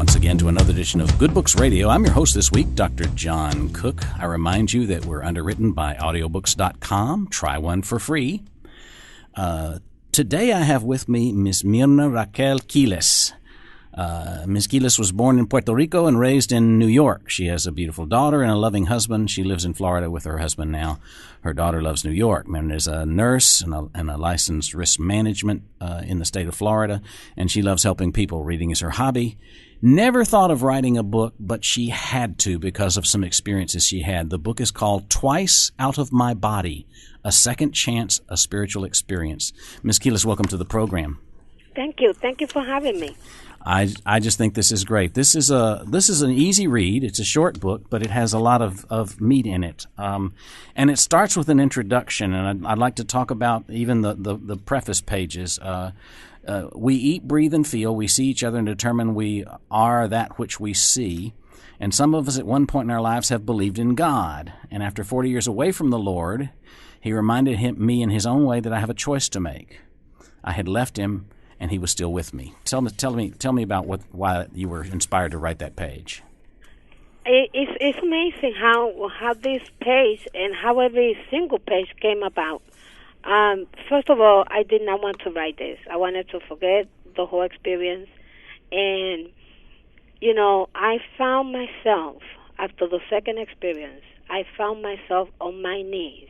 once again to another edition of Good Books Radio. I'm your host this week, Dr. John Cook. I remind you that we're underwritten by audiobooks.com. Try one for free. Today I have with me Ms. Mirna Raquel Quiles. Ms. Quiles was born in Puerto Rico and raised in New York. She has a beautiful daughter and a loving husband. She lives in Florida with her husband now. Her daughter loves New York. Mirna is a nurse and a licensed risk management in the state of Florida, and she loves helping people. Reading is her hobby. Never thought of writing a book, but she had to because of some experiences she had. The book is called Twice Out of My Body, A Second Chance, A Spiritual Experience. Ms. Quiles, welcome to the program. Thank you. Thank you for having me. I just think this is great. This is an easy read. It's a short book, but it has a lot of meat in it. And it starts with an introduction, and I'd like to talk about even the preface pages. We eat, breathe, and feel. We see each other and determine we are that which we see. And some of us at one point in our lives have believed in God. And after 40 years away from the Lord, He reminded me in His own way that I have a choice to make. I had left Him, and He was still with me. Tell me about why you were inspired to write that page. It's amazing how this page and how every single page came about. First of all, I did not want to write this. I wanted to forget the whole experience. And, I found myself, after the second experience, I found myself on my knees.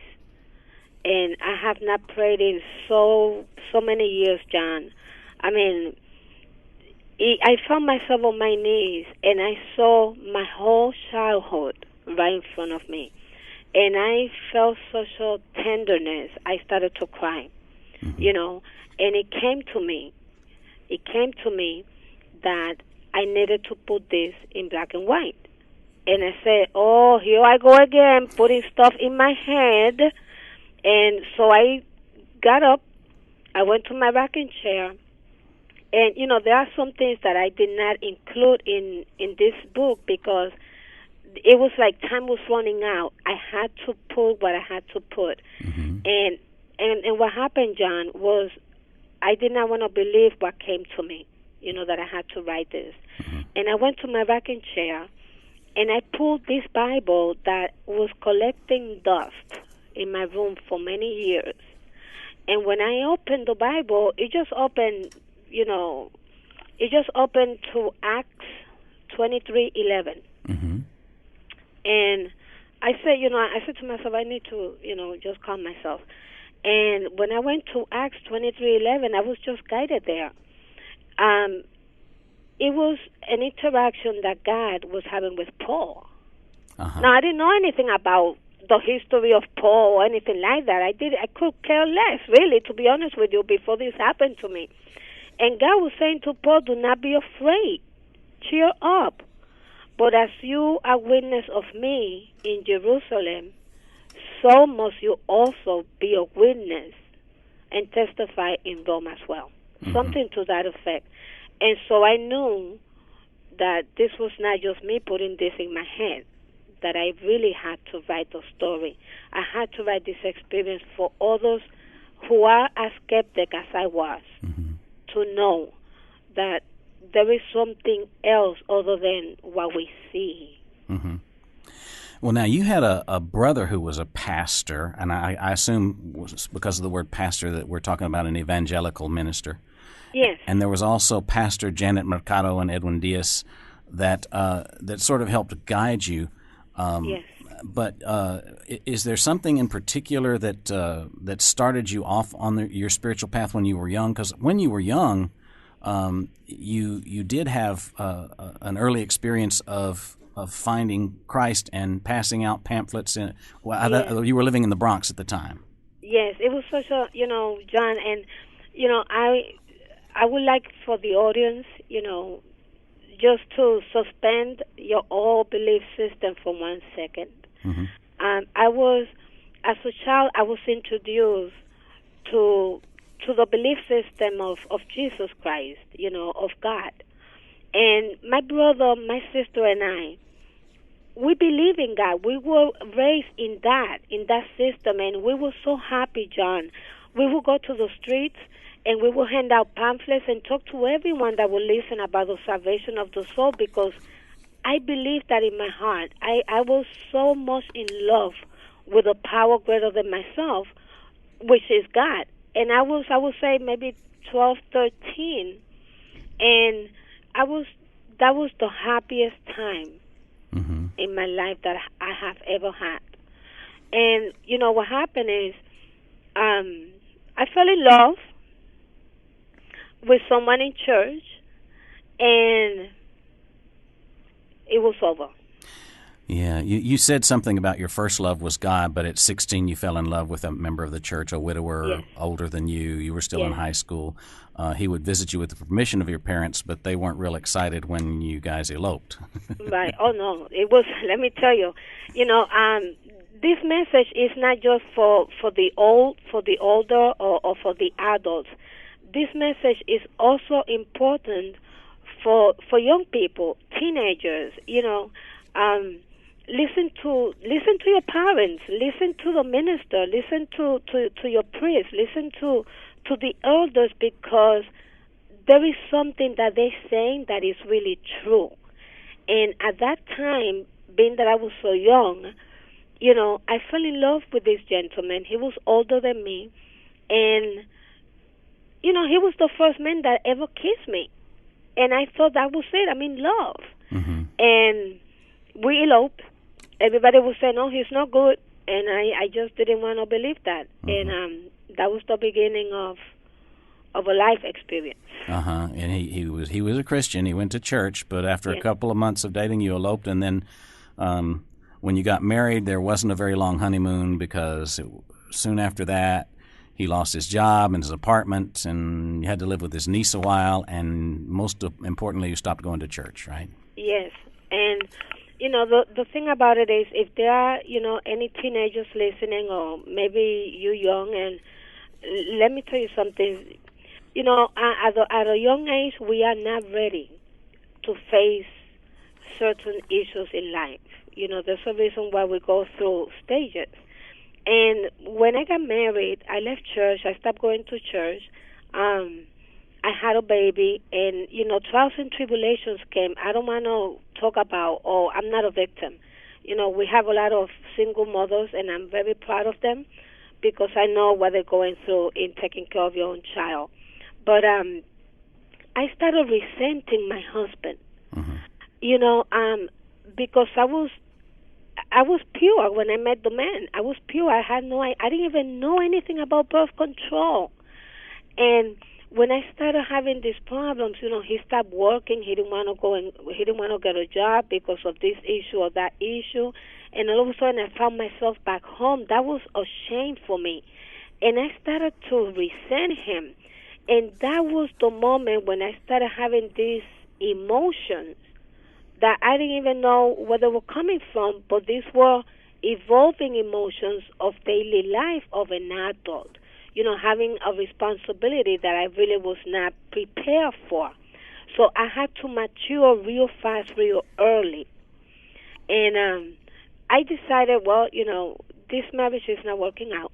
And I have not prayed in so many years, John. I mean, I found myself on my knees, and I saw my whole childhood right in front of me. And I felt such a tenderness. I started to cry, and it came to me. It came to me that I needed to put this in black and white. And I said, oh, here I go again, putting stuff in my head. And so I got up. I went to my rocking chair. And, there are some things that I did not include in this book because it was like time was running out. I had to put what I had to put. Mm-hmm. And what happened, John, was I did not want to believe what came to me, that I had to write this. Mm-hmm. And I went to my rocking chair, and I pulled this Bible that was collecting dust in my room for many years. And when I opened the Bible, it just opened to Acts 23:11. Mm-hmm. And I said to myself, I need to, just calm myself. And when I went to Acts 23:11, I was just guided there. It was an interaction that God was having with Paul. Uh-huh. Now, I didn't know anything about the history of Paul or anything like that. I could care less, really, to be honest with you, before this happened to me. And God was saying to Paul, do not be afraid. Cheer up. But as you are witness of me in Jerusalem, so must you also be a witness and testify in Rome as well. Mm-hmm. Something to that effect. And so I knew that this was not just me putting this in my head, that I really had to write the story. I had to write this experience for others who are as skeptic as I was, mm-hmm. to know that there is something else other than what we see. Mm-hmm. Well, now, you had a brother who was a pastor, and I assume because of the word pastor that we're talking about an evangelical minister. Yes. And there was also Pastor Janet Mercado and Edwin Diaz that sort of helped guide you. Yes. But is there something in particular that started you off on your spiritual path when you were young? Because when you were young, you did have an early experience of finding Christ and passing out pamphlets. Yes. You were living in the Bronx at the time. Yes, it was such a, John, and, I would like for the audience, just to suspend your all belief system for 1 second. Mm-hmm. As a child, I was introduced to the belief system of Jesus Christ, of God. And my brother, my sister, and I, we believe in God. We were raised in that system, and we were so happy, John, we would go to the streets and we would hand out pamphlets and talk to everyone that would listen about the salvation of the soul, because I believe that in my heart. I was so much in love with a power greater than myself, which is God. And I would say maybe 12, 13, and that was the happiest time in my life that I have ever had. And you know what happened is, I fell in love with someone in church, and it was over. Yeah, you said something about your first love was God, but at 16 you fell in love with a member of the church, a widower, Yes. older than you. You were still in Yes. high school. He would visit you with the permission of your parents, but they weren't real excited when you guys eloped. Right. Oh no, it was. Let me tell you, this message is not just for the older or for the adults. This message is also important for young people, teenagers. Listen to your parents. Listen to the minister. Listen to your priest. Listen to the elders, because there is something that they're saying that is really true. And at that time, being that I was so young, I fell in love with this gentleman. He was older than me, and he was the first man that ever kissed me, and I thought that was it. I'm in love. And we eloped. Everybody was saying, "No, he's not good," and I just didn't want to believe that. And that was the beginning of a life experience. And he was a Christian. He went to church, but after a couple of months of dating, you eloped, and then when you got married, there wasn't a very long honeymoon, because soon after that, he lost his job and his apartment, and you had to live with his niece a while, and most importantly, you stopped going to church, right? Yes, and the thing about it is, if there are any teenagers listening, or maybe you're young, and let me tell you something. At a young age, we are not ready to face certain issues in life. There's a reason why we go through stages. And when I got married, I left church. I stopped going to church. I had a baby, and trials and tribulations came. I don't want to talk about, I'm not a victim. We have a lot of single mothers, and I'm very proud of them, because I know what they're going through in taking care of your own child. But I started resenting my husband, because I was pure when I met the man. I was pure. I didn't even know anything about birth control. And when I started having these problems, he stopped working. He didn't want to get a job because of this issue or that issue. And all of a sudden, I found myself back home. That was a shame for me. And I started to resent him. And that was the moment when I started having these emotions that I didn't even know where they were coming from, but these were evolving emotions of daily life of an adult, having a responsibility that I really was not prepared for. So I had to mature real fast, real early. And I decided, this marriage is not working out.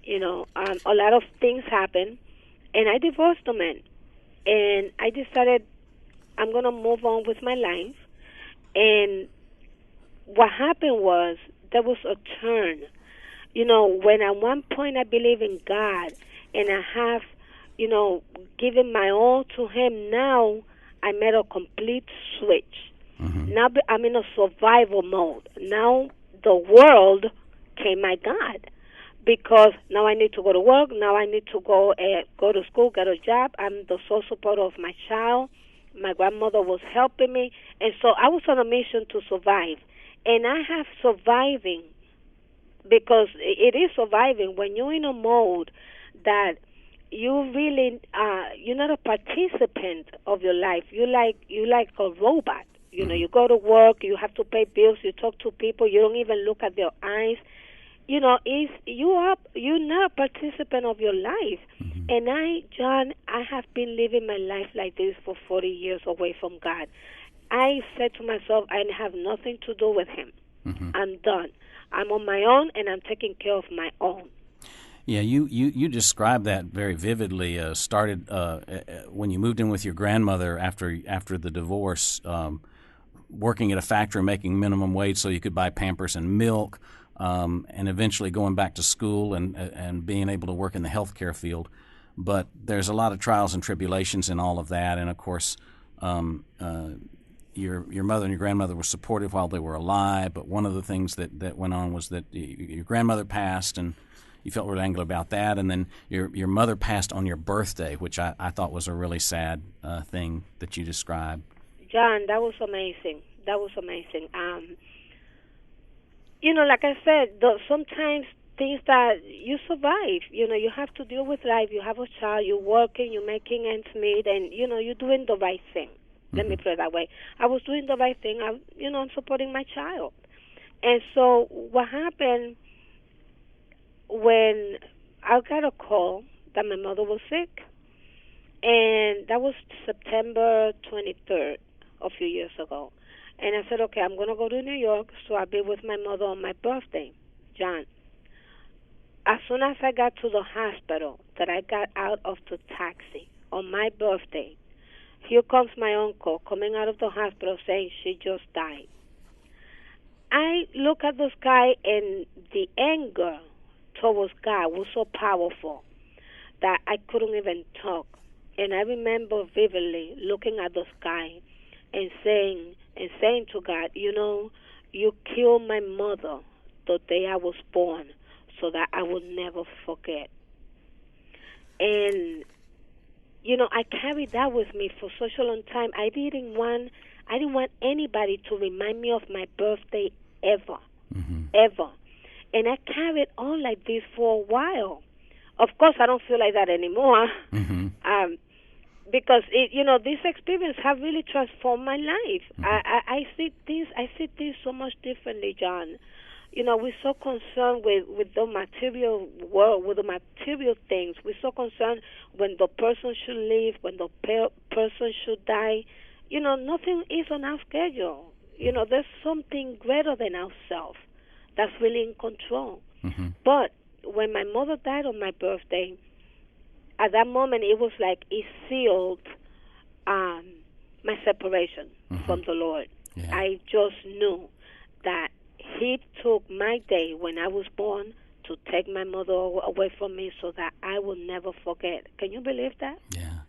A lot of things happened, and I divorced the man. And I decided I'm going to move on with my life. And what happened was, there was a turn. When at one point I believe in God, and I have, given my all to Him, now I made a complete switch. Now I'm in a survival mode. Now the world became my God, because now I need to go to work. Now I need to go to school, get a job. I'm the sole supporter of my child. My grandmother was helping me, and so I was on a mission to survive. And I have surviving, because it is surviving when you're in a mode that you really you're not a participant of your life. You like a robot. You go to work, you have to pay bills, you talk to people, you don't even look at their eyes. You're not a participant of your life. And John, I have been living my life like this for 40 years away from God. I said to myself, I have nothing to do with Him. I'm done. I'm on my own, and I'm taking care of my own. Yeah, you described that very vividly. Started when you moved in with your grandmother after the divorce, working at a factory making minimum wage so you could buy Pampers and milk, and eventually going back to school and being able to work in the healthcare field. But there's a lot of trials and tribulations in all of that, and of course, your mother and your grandmother were supportive while they were alive. But one of the things that went on was that your grandmother passed, and you felt really angry about that. And then your mother passed on your birthday, which I thought was a really sad thing that you described. John, that was amazing. That was amazing. Like I said, sometimes things that you survive. You have to deal with life. You have a child. You're working. You're making ends meet, and you're doing the right thing. Let me put it that way. I was doing the right thing. I'm supporting my child. And so what happened when I got a call that my mother was sick, and that was September 23rd, a few years ago. And I said, okay, I'm going to go to New York, so I'll be with my mother on my birthday, John. As soon as I got to the hospital, that I got out of the taxi on my birthday, here comes my uncle coming out of the hospital saying she just died. I look at the sky, and the anger towards God was so powerful that I couldn't even talk. And I remember vividly looking at the sky and saying to God, you killed my mother the day I was born so that I would never forget. And I carried that with me for such a long time. I didn't want anybody to remind me of my birthday ever, ever. And I carried on like this for a while. Of course, I don't feel like that anymore, because this experience have really transformed my life. I see things so much differently, John. We're so concerned with the material world, with the material things. We're so concerned when the person should leave, when the person should die. Nothing is on our schedule. There's something greater than ourselves that's really in control. But when my mother died on my birthday, at that moment it was like it sealed my separation from the Lord. Yeah. I just knew that He took my day when I was born to take my mother away from me so that I will never forget. Can you believe that? Yeah.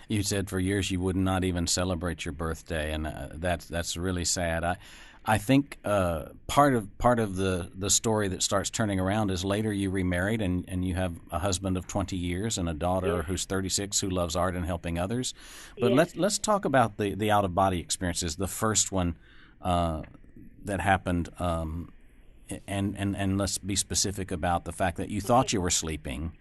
You said for years you would not even celebrate your birthday, and that's really sad. I think part of the story that starts turning around is later you remarried and you have a husband of 20 years and a daughter who's 36 who loves art and helping others. But let's talk about the out of body experiences. The first one that happened, and let's be specific about the fact that you thought you were sleeping,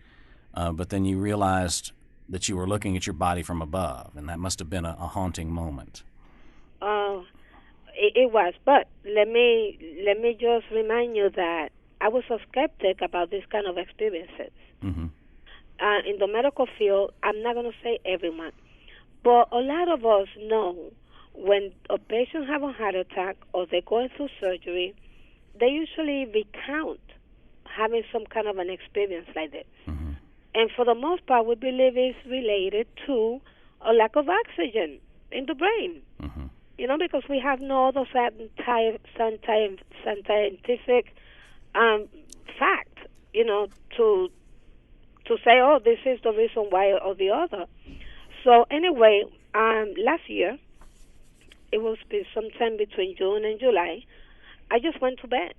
but then you realized that you were looking at your body from above, and that must have been a haunting moment. It was, but let me just remind you that I was a skeptic about this kind of experiences. In the medical field, I'm not going to say everyone, but a lot of us know when a patient have a heart attack or they're going through surgery, they usually recount having some kind of an experience like this. And for the most part, we believe it's related to a lack of oxygen in the brain. Because we have no other scientific fact, to say, oh, this is the reason why or the other. So anyway, last year, it was sometime between June and July, I just went to bed,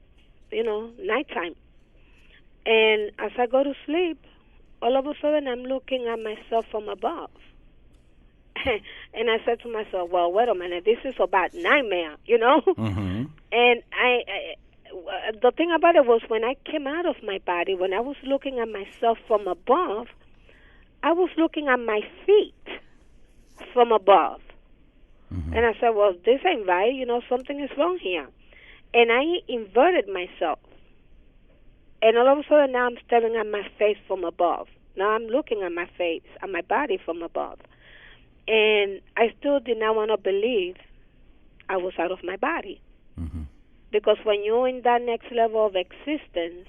nighttime. And as I go to sleep, all of a sudden I'm looking at myself from above. And I said to myself, well, wait a minute, this is a bad nightmare, And the thing about it was when I came out of my body, when I was looking at myself from above, I was looking at my feet from above. And I said, well, this ain't right, something is wrong here. And I inverted myself. And all of a sudden now I'm staring at my face from above. Now I'm looking at my face, at my body from above. And I still did not want to believe I was out of my body. Because when you're in that next level of existence,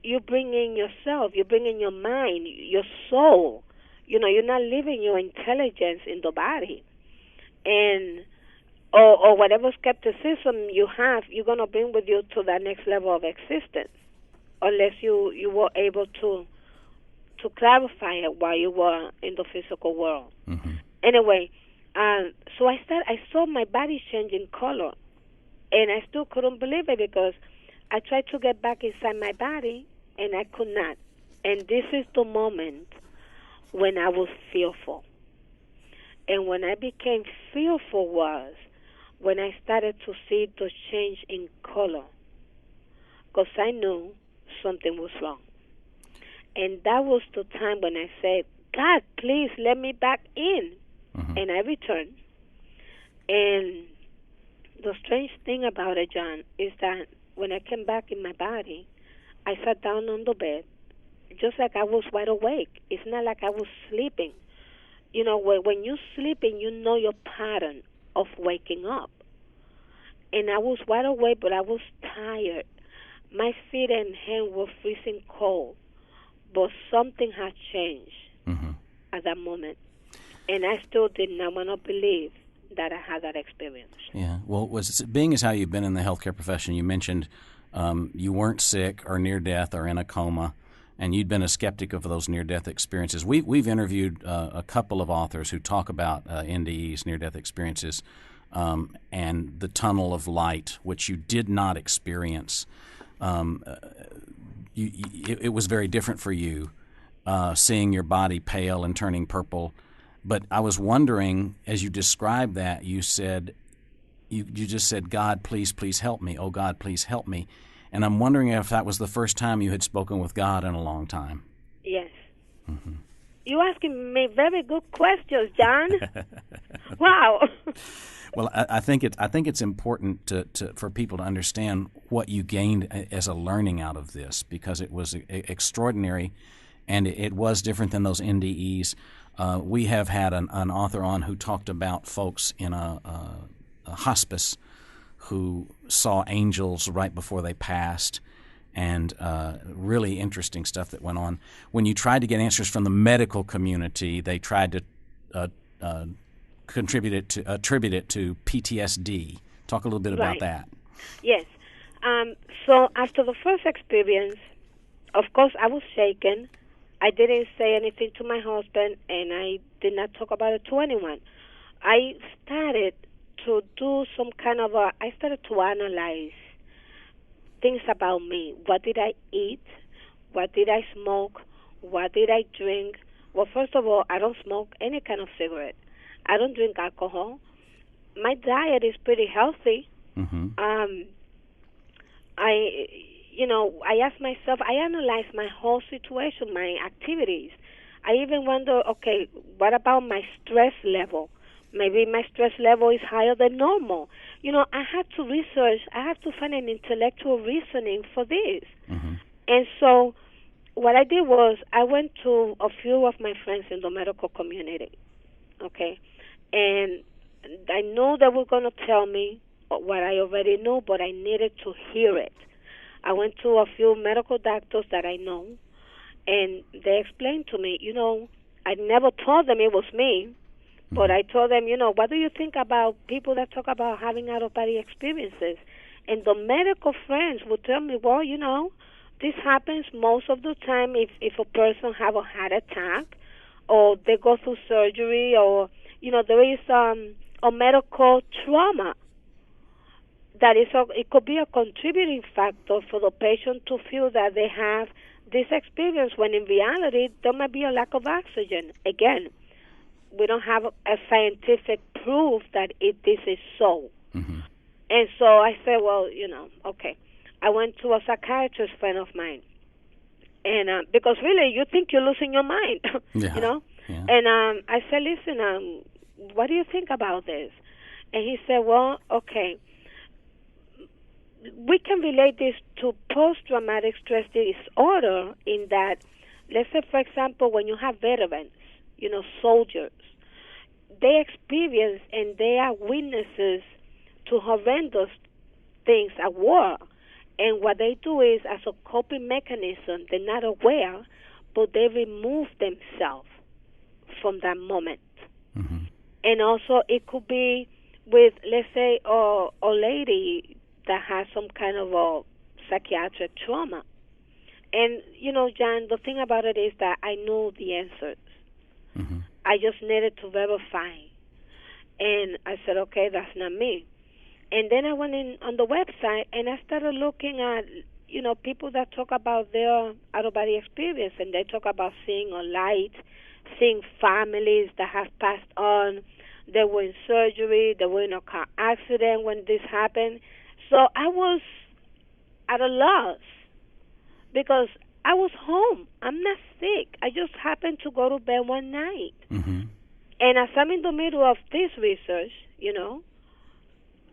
you bring in yourself, you bring in your mind, your soul. You're not leaving your intelligence in the body, and or whatever skepticism you have, you're gonna bring with you to that next level of existence, unless you were able to clarify it while you were in the physical world. Mm-hmm. Anyway, so I saw my body changing color, and I still couldn't believe it because I tried to get back inside my body, and I could not. And this is the moment when I was fearful. And when I became fearful was when I started to see the change in color, because I knew something was wrong. And that was the time when I said, God, please let me back in. Mm-hmm. And I returned. And the strange thing about it, John, is that when I came back in my body, I sat down on the bed just like I was wide awake. It's not like I was sleeping. When you're sleeping, you know your pattern of waking up. And I was wide awake, but I was tired. My feet and hands were freezing cold. But something had changed Mm-hmm. at that moment. And I still did not want to believe that I had that experience. Yeah. Well, being as how you've been in the healthcare profession, you mentioned you weren't sick or near death or in a coma, and you'd been a skeptic of those near-death experiences. We've interviewed a couple of authors who talk about NDEs, near-death experiences, and the tunnel of light, which you did not experience. It was very different for you, seeing your body pale and turning purple. But I was wondering, as you described that, you said, you just said, God, please, please help me. Oh, God, please help me. And I'm wondering if that was the first time you had spoken with God in a long time. Yes. Mm-hmm. You're asking me very good questions, John. Wow. Well, I think it's important for people to understand what you gained as a learning out of this, because it was extraordinary, and it was different than those NDEs. We have had an author on who talked about folks in a hospice who saw angels right before they passed, and really interesting stuff that went on. When you tried to get answers from the medical community, they tried to attribute it to PTSD. Talk a little bit about that. Yes. So after the first experience, of course, I was shaken. I didn't say anything to my husband, and I did not talk about it to anyone. I started to do some kind of I started to analyze things about me. What did I eat? What did I smoke? What did I drink? Well, first of all, I don't smoke any kind of cigarette. I don't drink alcohol. My diet is pretty healthy. Mm-hmm. I asked myself, I analyzed my whole situation, my activities. I even wonder, okay, what about my stress level? Maybe my stress level is higher than normal. I had to research. I have to find an intellectual reasoning for this. Mm-hmm. And so what I did was I went to a few of my friends in the medical community, okay? And I know they were going to tell me what I already knew, but I needed to hear it. I went to a few medical doctors that I know, and they explained to me, I never told them it was me, but I told them, what do you think about people that talk about having out-of-body experiences? And the medical friends would tell me, well, this happens most of the time if a person have a heart attack or they go through surgery or, there is a medical trauma that it could be a contributing factor for the patient to feel that they have this experience when in reality there might be a lack of oxygen. Again, we don't have a scientific proof that this is so. Mm-hmm. And so I said, well, okay. I went to a psychiatrist friend of mine. And because really, you think you're losing your mind, Yeah. And I said, listen, what do you think about this? And he said, well, okay, we can relate this to post-traumatic stress disorder in that, let's say, for example, when you have veterans, soldiers, they experience and they are witnesses to horrendous things at war. And what they do is, as a coping mechanism, they're not aware, but they remove themselves from that moment. Mm-hmm. And also, it could be with, let's say, a lady that has some kind of a psychiatric trauma. And, John, the thing about it is that I know the answers. Mm-hmm. I just needed to verify. And I said, okay, that's not me. And then I went in on the website and I started looking at, people that talk about their out-of-body experience, and they talk about seeing a light, seeing families that have passed on. They were in surgery, they were in a car accident when this happened. So I was at a loss because I was home. I'm not sick. I just happened to go to bed one night. Mm-hmm. And as I'm in the middle of this research,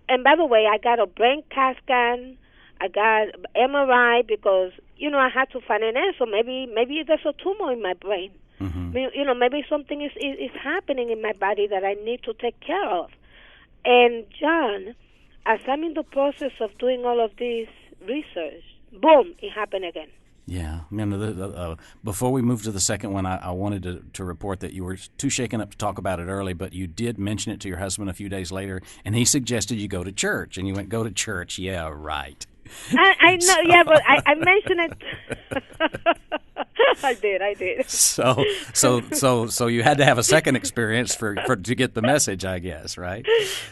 and by the way, I got a brain CAT scan, I got MRI because, I had to find an answer. Maybe there's a tumor in my brain. Mm-hmm. Maybe something is happening in my body that I need to take care of. And John, as I'm in the process of doing all of this research, boom, it happened again. Yeah. Before we move to the second one, I wanted to report that you were too shaken up to talk about it early, but you did mention it to your husband a few days later, and he suggested you go to church, and you went, go to church. Yeah, right. I know, yeah, but I mentioned it. I did. So you had to have a second experience for to get the message, I guess, right?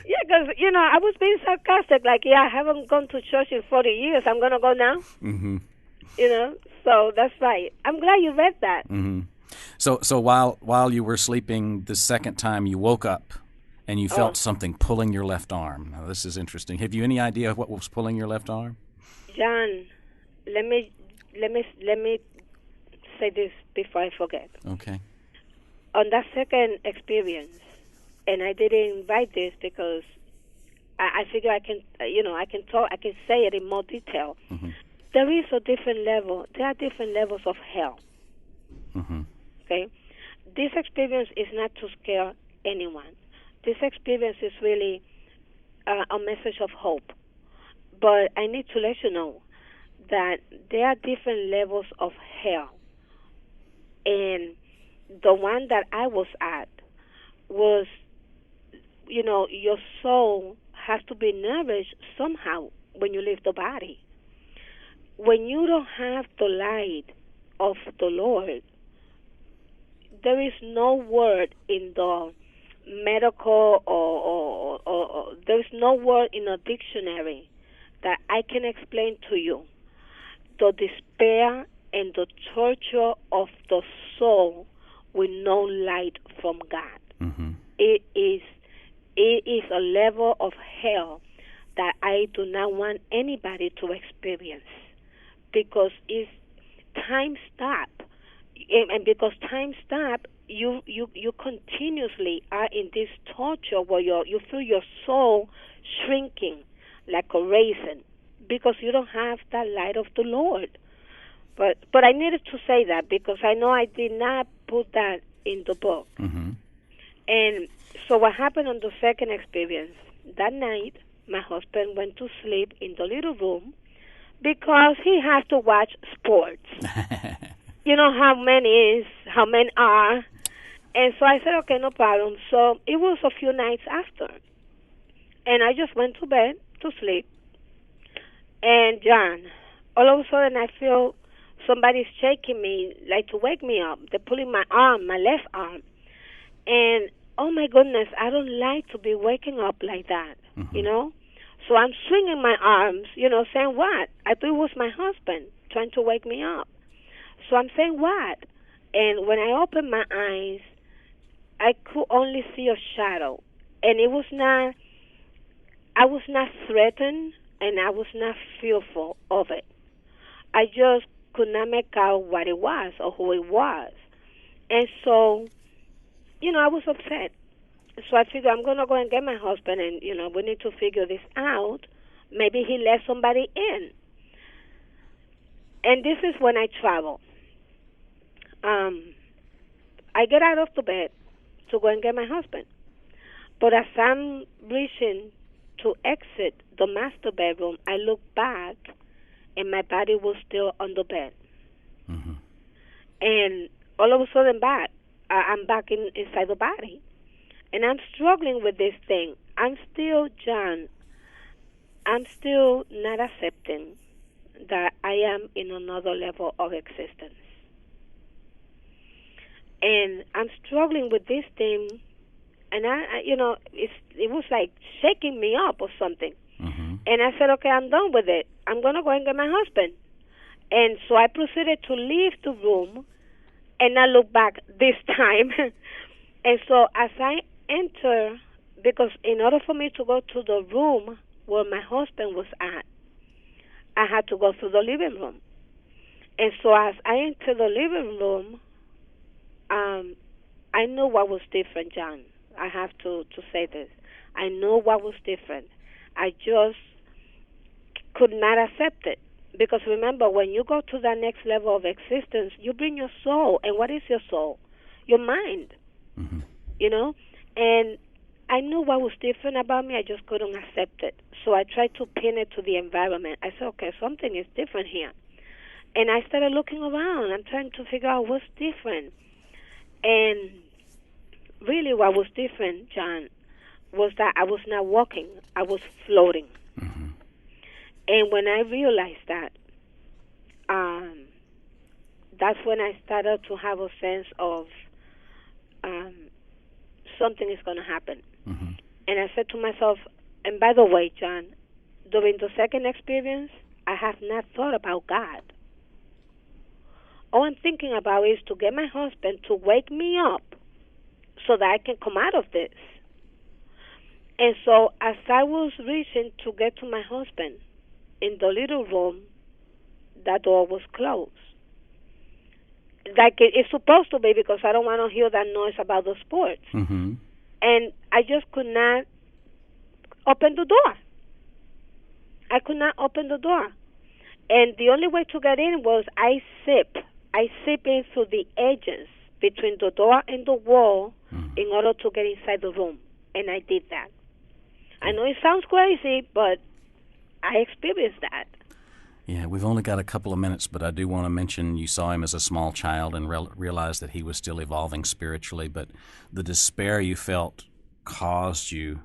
Yeah, because, I was being sarcastic, like, I haven't gone to church in 40 years. I'm going to go now. Mm-hmm. So that's right. I'm glad you read that. Mm-hmm. So while you were sleeping the second time, you woke up and you felt something pulling your left arm. Now, this is interesting. Have you any idea what was pulling your left arm? John, let me say this before I forget. Okay. On that second experience, and I didn't write this because I figure I can say it in more detail. Mm-hmm. There is a different level. There are different levels of hell. Mm-hmm. Okay? This experience is not to scare anyone. This experience is really a message of hope. But I need to let you know that there are different levels of hell. And the one that I was at was, your soul has to be nourished somehow when you leave the body. When you don't have the light of the Lord, there is no word in the medical or there's no word in a dictionary that I can explain to you the despair and the torture of the soul with no light from God. Mm-hmm. It is a level of hell that I do not want anybody to experience, because it's time stop, and because time stop, you continuously are in this torture where you feel your soul shrinking like a raisin because you don't have that light of the Lord. But I needed to say that because I know I did not put that in the book. Mm-hmm. And so what happened on the second experience, that night my husband went to sleep in the little room because he has to watch sports. You know how men are. And so I said, okay, no problem. So it was a few nights after. And I just went to bed to sleep. And John, all of a sudden I feel somebody's shaking me, like to wake me up. They're pulling my arm, my left arm. And, oh my goodness, I don't like to be waking up like that, Mm-hmm. So I'm swinging my arms, saying what? I thought it was my husband trying to wake me up. So I'm saying what? And when I opened my eyes, I could only see a shadow. And I was not threatened, and I was not fearful of it. I just could not make out what it was or who it was. And so, I was upset. So I figured I'm going to go and get my husband and, we need to figure this out. Maybe he let somebody in. And this is when I travel. I get out of the bed to go and get my husband. But as I'm reaching to exit the master bedroom, I look back and my body was still on the bed. Mm-hmm. And all of a sudden, I'm back inside the body. And I'm struggling with this thing. I'm still not accepting that I am in another level of existence. And I'm struggling with this thing, and it was like shaking me up or something. Mm-hmm. And I said, okay, I'm done with it. I'm going to go and get my husband. And so I proceeded to leave the room and not look back this time. And so as I enter, because in order for me to go to the room where my husband was at, I had to go through the living room. And so as I entered the living room, I know what was different, John. I have to say this. I know what was different. I just could not accept it. Because remember, when you go to that next level of existence, you bring your soul. And what is your soul? Your mind. Mm-hmm. You know? And I knew what was different about me. I just couldn't accept it. So I tried to pin it to the environment. I said, okay, something is different here. And I started looking around. I'm trying to figure out what's different. And really what was different, John, was that I was not walking. I was floating. Mm-hmm. And when I realized that, that's when I started to have a sense of something is going to happen. Mm-hmm. And I said to myself, and by the way, John, during the second experience, I have not thought about God. All I'm thinking about is to get my husband to wake me up so that I can come out of this. And so as I was reaching to get to my husband in the little room, that door was closed. Like it's supposed to be, because I don't want to hear that noise about the sports. Mm-hmm. And I just could not open the door. I could not open the door. And the only way to get in was I sip in through the edges between the door and the wall in order to get inside the room. And I did that. I know it sounds crazy, but I experienced that. Yeah, we've only got a couple of minutes, but I do want to mention you saw him as a small child and realized that he was still evolving spiritually, but the despair you felt caused you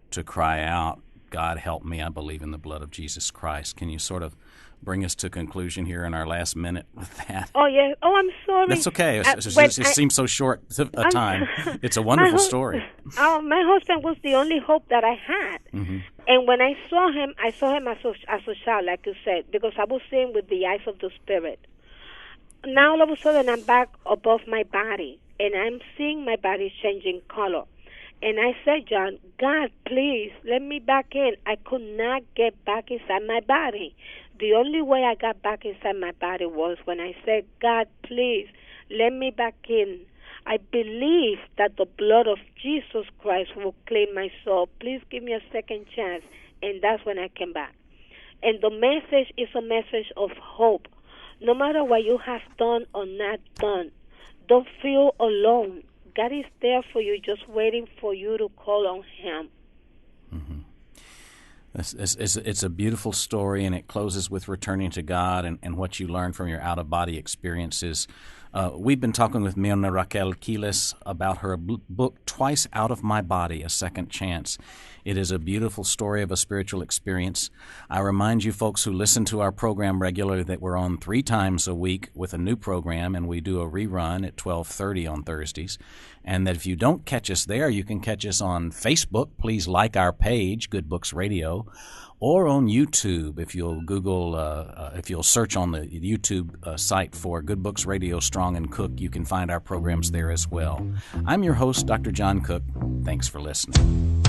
to cry out, God help me, I believe in the blood of Jesus Christ. Can you sort of bring us to conclusion here in our last minute with that? Oh, yeah. Oh, I'm sorry. That's okay. It seems so short a time. It's a wonderful story. Oh, my husband was the only hope that I had. Mm-hmm. And when I saw him as a child, like you said, because I was seeing with the eyes of the Spirit. Now, all of a sudden, I'm back above my body, and I'm seeing my body changing color. And I said, John, God, please, let me back in. I could not get back inside my body. The only way I got back inside my body was when I said, God, please, let me back in. I believe that the blood of Jesus Christ will claim my soul. Please give me a second chance. And that's when I came back. And the message is a message of hope. No matter what you have done or not done, don't feel alone. God is there for you, just waiting for you to call on Him. Mm-hmm. It's a beautiful story, and it closes with returning to God and what you learned from your out-of-body experiences. We've been talking with Myrna Raquel Quiles about her book, Twice Out of My Body, A Second Chance. It is a beautiful story of a spiritual experience. I remind you folks who listen to our program regularly that we're on 3 times a week with a new program, and we do a rerun at 12:30 on Thursdays. And that if you don't catch us there, you can catch us on Facebook. Please like our page, Good Books Radio, or on YouTube. If you'll if you'll search on the YouTube site for Good Books Radio Strong and Cook, you can find our programs there as well. I'm your host, Dr. John Cook. Thanks for listening.